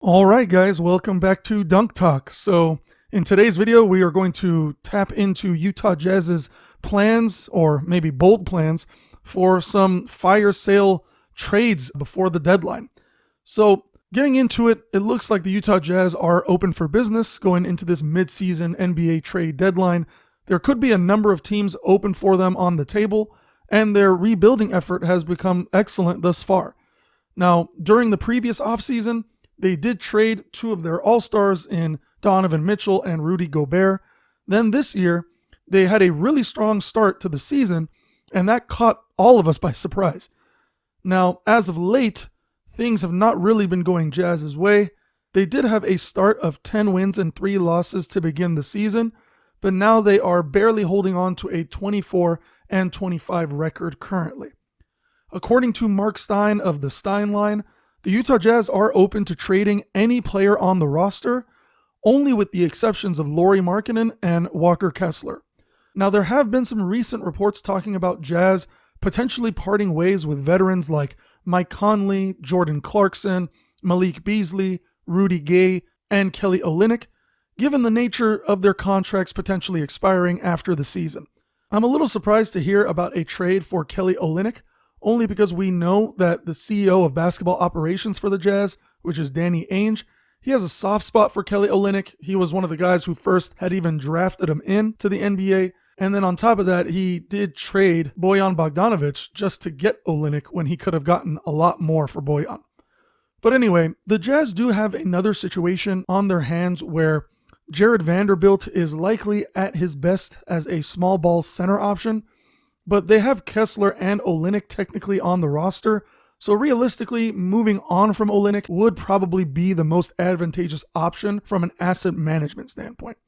All right, guys, welcome back to Dunk Talk. So, in today's video, we are going to tap into Utah Jazz's plans, or maybe bold plans, for some fire sale trades before the deadline. So, getting into it, it looks like the Utah Jazz are open for business going into this midseason NBA trade deadline. There could be a number of teams open for them on the table, and their rebuilding effort has become excellent thus far. Now, during the previous offseason, they did trade two of their all-stars in Donovan Mitchell and Rudy Gobert. Then this year, they had a really strong start to the season, and that caught all of us by surprise. Now, as of late, things have not really been going Jazz's way. They did have a start of 10 wins and 3 losses to begin the season, but now they are barely holding on to a 24-25 record currently. According to Mark Stein of the Stein Line, the Utah Jazz are open to trading any player on the roster, only with the exceptions of Lauri Markkanen and Walker Kessler. Now, there have been some recent reports talking about Jazz potentially parting ways with veterans like Mike Conley, Jordan Clarkson, Malik Beasley, Rudy Gay, and Kelly Olynyk, given the nature of their contracts potentially expiring after the season. I'm a little surprised to hear about a trade for Kelly Olynyk, only because we know that the CEO of basketball operations for the Jazz, which is Danny Ainge, he has a soft spot for Kelly Olynyk. He was one of the guys who first had even drafted him into the NBA. And then on top of that, he did trade Bojan Bogdanovic just to get Olynyk when he could have gotten a lot more for Bojan. But anyway, the Jazz do have another situation on their hands where Jared Vanderbilt is likely at his best as a small ball center option, but they have Kessler and Olynyk technically on the roster, so realistically, moving on from Olynyk would probably be the most advantageous option from an asset management standpoint.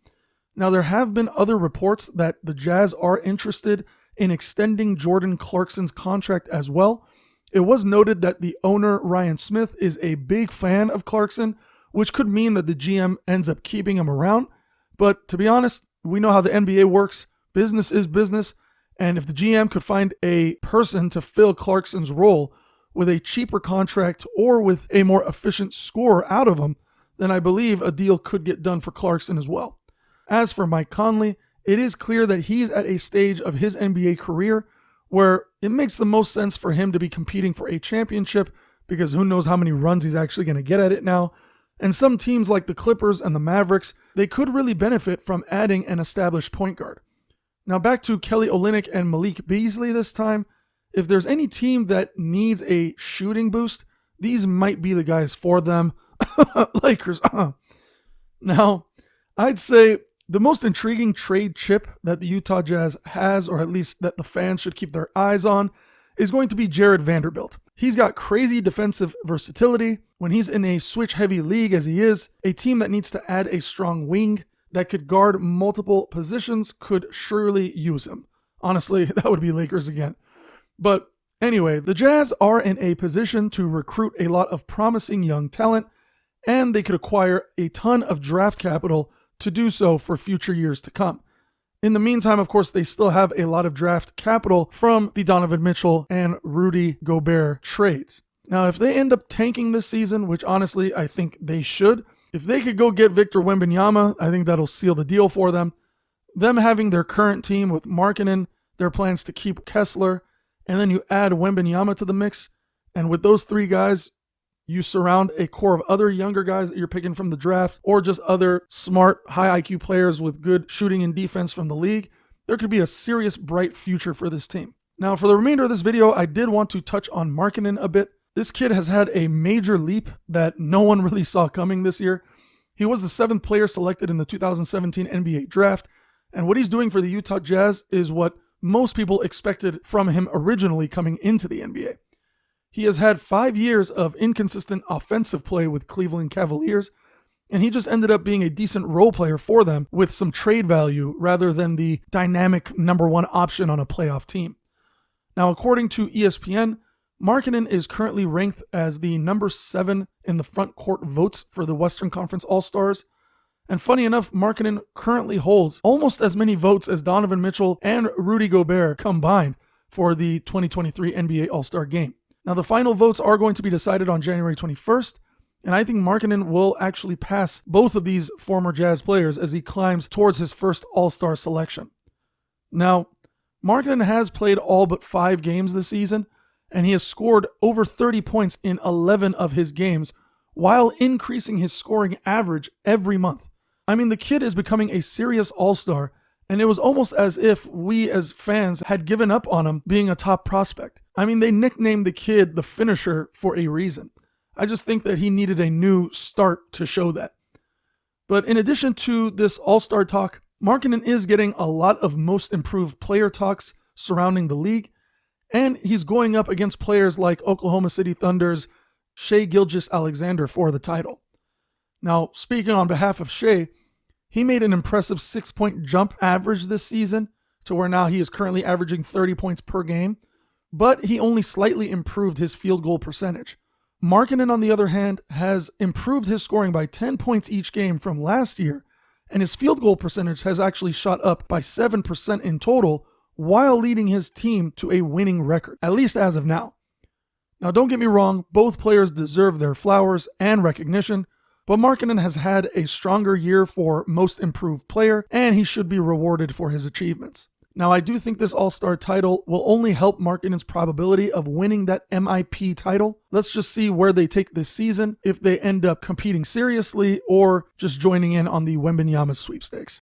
Now, there have been other reports that the Jazz are interested in extending Jordan Clarkson's contract as well. It was noted that the owner, Ryan Smith, is a big fan of Clarkson, which could mean that the GM ends up keeping him around. But to be honest, we know how the NBA works. Business is business. And if the GM could find a person to fill Clarkson's role with a cheaper contract or with a more efficient scorer out of him, then I believe a deal could get done for Clarkson as well. As for Mike Conley, it is clear that he's at a stage of his NBA career where it makes the most sense for him to be competing for a championship, because who knows how many runs he's actually going to get at it now. And some teams like the Clippers and the Mavericks, they could really benefit from adding an established point guard. Now back to Kelly Olynyk and Malik Beasley this time. If there's any team that needs a shooting boost, these might be the guys for them. Lakers. Now, I'd say the most intriguing trade chip that the Utah Jazz has, or at least that the fans should keep their eyes on, is going to be Jared Vanderbilt. He's got crazy defensive versatility. When he's in a switch-heavy league as he is, a team that needs to add a strong wing that could guard multiple positions could surely use him. Honestly, that would be Lakers again. But anyway, the Jazz are in a position to recruit a lot of promising young talent, and they could acquire a ton of draft capital to do so for future years to come. In the meantime, of course, they still have a lot of draft capital from the Donovan Mitchell and Rudy Gobert trades. Now, if they end up tanking this season, which honestly I think they should, if they could go get Victor Wembanyama, I think that'll seal the deal for them. Them having their current team with Markkanen, their plans to keep Kessler, and then you add Wembanyama to the mix, and with those 3 guys, you surround a core of other younger guys that you're picking from the draft, or just other smart, high IQ players with good shooting and defense from the league, there could be a serious, bright future for this team. Now, for the remainder of this video, I did want to touch on Markkanen a bit. This kid has had a major leap that no one really saw coming this year. He was the 7th player selected in the 2017 NBA draft, and what he's doing for the Utah Jazz is what most people expected from him originally coming into the NBA. He has had 5 years of inconsistent offensive play with Cleveland Cavaliers, and he just ended up being a decent role player for them with some trade value rather than the dynamic number 1 option on a playoff team. Now, according to ESPN, Markkanen is currently ranked as the number 7 in the front court votes for the Western Conference All-Stars. And funny enough, Markkanen currently holds almost as many votes as Donovan Mitchell and Rudy Gobert combined for the 2023 NBA All-Star Game. Now, the final votes are going to be decided on January 21st, And I think Markkanen will actually pass both of these former Jazz players as he climbs towards his first All-Star selection. Now, Markkanen has played all but 5 games this season, and he has scored over 30 points in 11 of his games, while increasing his scoring average every month. I mean, the kid is becoming a serious all-star, and it was almost as if we as fans had given up on him being a top prospect. I mean, they nicknamed the kid the finisher for a reason. I just think that he needed a new start to show that. But in addition to this all-star talk, Markkanen is getting a lot of most improved player talks surrounding the league, and he's going up against players like Oklahoma City Thunder's Shai Gilgeous-Alexander for the title. Now, speaking on behalf of Shai, he made an impressive 6-point jump average this season to where now he is currently averaging 30 points per game, but he only slightly improved his field goal percentage. Markkanen, on the other hand, has improved his scoring by 10 points each game from last year, and his field goal percentage has actually shot up by 7% in total while leading his team to a winning record, at least as of now. Now, don't get me wrong, both players deserve their flowers and recognition, but Markkanen has had a stronger year for most improved player, and he should be rewarded for his achievements. Now, I do think this All-Star title will only help Markkanen's probability of winning that MIP title. Let's just see where they take this season, if they end up competing seriously or just joining in on the Wembanyama sweepstakes.